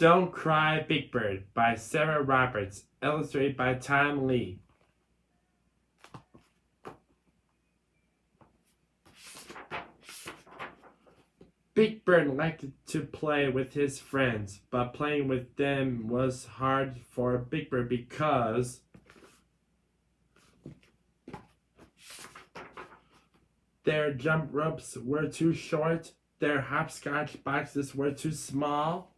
Don't Cry, Big Bird by Sarah Roberts, illustrated by Tom Lee. Big Bird liked to play with his friends, but playing with them was hard for Big Bird because their jump ropes were too short, their hopscotch boxes were too small,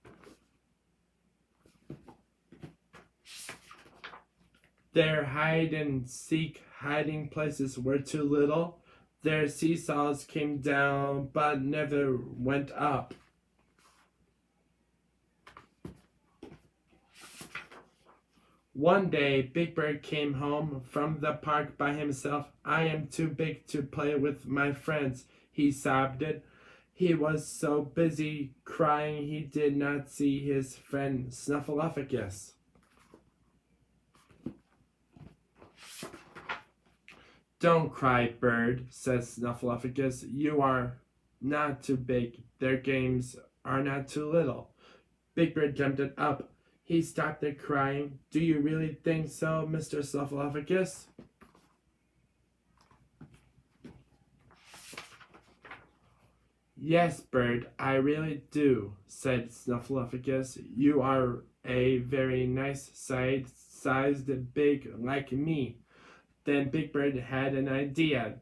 their hide-and-seek hiding places were too little, their seesaws came down but never went up. One day, Big Bird came home from the park by himself. "I am too big to play with my friends," he sobbed it. He was so busy crying he did not see his friend Snuffleupagus. "Don't cry, Bird," says Snuffleupagus. "You are not too big. Their games are not too little." Big Bird jumped it up. He stopped it crying. "Do you really think so, Mr. Snuffleupagus?" "Yes, Bird, I really do," said Snuffleupagus. "You are a very nice sized big like me." Then Big Bird had an idea.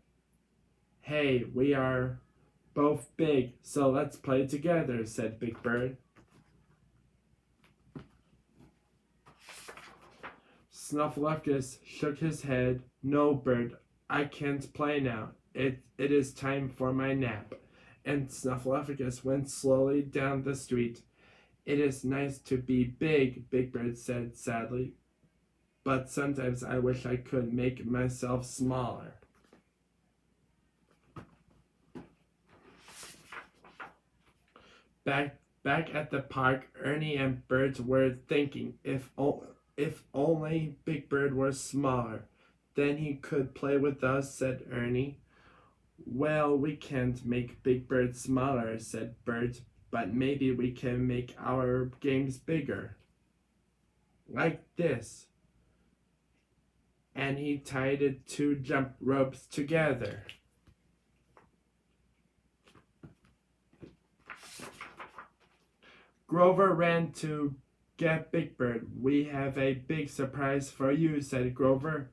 "Hey, we are both big, so let's play together," said Big Bird. Snuffleupagus shook his head. "No, Bird, I can't play now. It is time for my nap." And Snuffleupagus went slowly down the street. "It is nice to be big," Big Bird said sadly, "but sometimes I wish I could make myself smaller." Back at the park, Ernie and Bert were thinking, if only Big Bird were smaller, then he could play with us, said Ernie. "Well, we can't make Big Bird smaller," said Bert, "but maybe we can make our games bigger. Like this." And he tied the two jump ropes together. Grover ran to get Big Bird. "We have a big surprise for you," said Grover.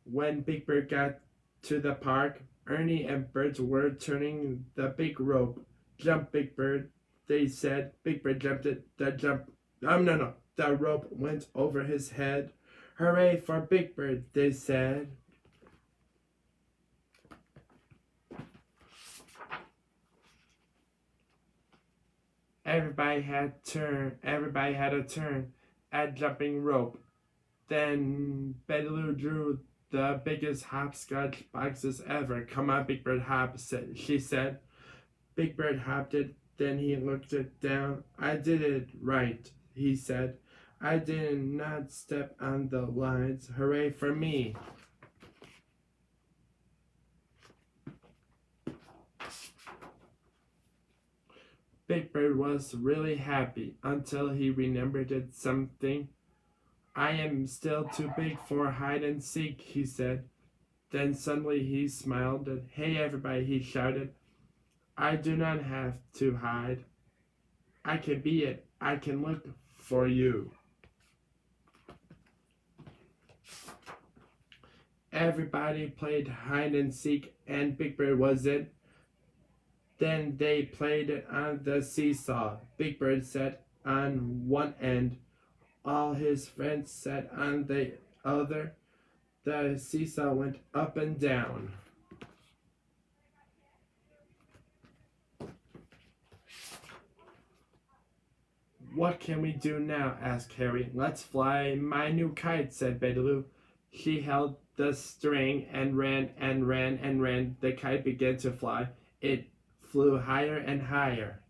When Big Bird got to the park, Ernie and Bert were turning the big rope. "Jump, Big Bird," they said. Big Bird jumped it. The rope went over his head. "Hooray for Big Bird," they said. Everybody had a turn at jumping rope. Then Betty Lou drew the biggest hopscotch boxes ever. "Come on, Big Bird, hop," she said. Big Bird hopped it. Then he looked it down. "I did it right," he said. "I did not step on the lines. Hooray for me." Big Bird was really happy until he remembered something. "I am still too big for hide and seek," he said. Then suddenly he smiled. "Hey, everybody," he shouted. "I do not have to hide. I can be it. I can look for you." Everybody played hide and seek, and Big Bird was it. Then they played on the seesaw. Big Bird sat on one end. All his friends sat on the other. The seesaw went up and down. "What can we do now?" asked Harry. "Let's fly my new kite," said Betty Lou. She held the string and ran and ran and ran. The kite began to fly. It flew higher and higher.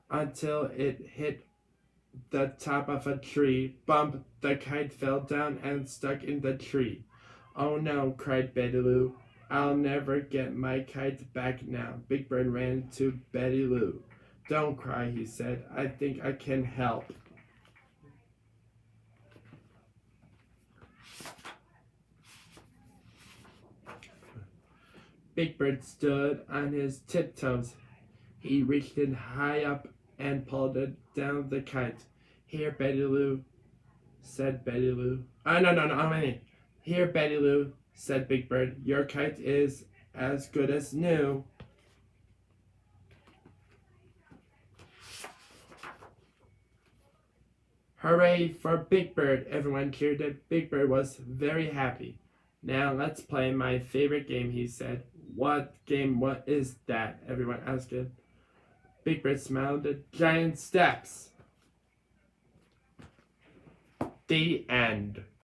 Until it hit the top of a tree. Bump! The kite fell down and stuck in the tree. "Oh no," cried Betty Lou. I'll never get my kite back now. Big Bird ran to Betty Lou. Don't cry, he said. I think I can help. Big Bird stood on his tiptoes. He reached in high up and pulled it down the kite. Here, Betty Lou, said Betty Lou. No. Here, Betty Lou, said Big Bird. Your kite is as good as new. Hooray for Big Bird! Everyone cheered it. Big Bird was very happy. Now let's play my favorite game, he said. What game? What is that? Everyone asked him. Big Bird smiled at giant steps. The end.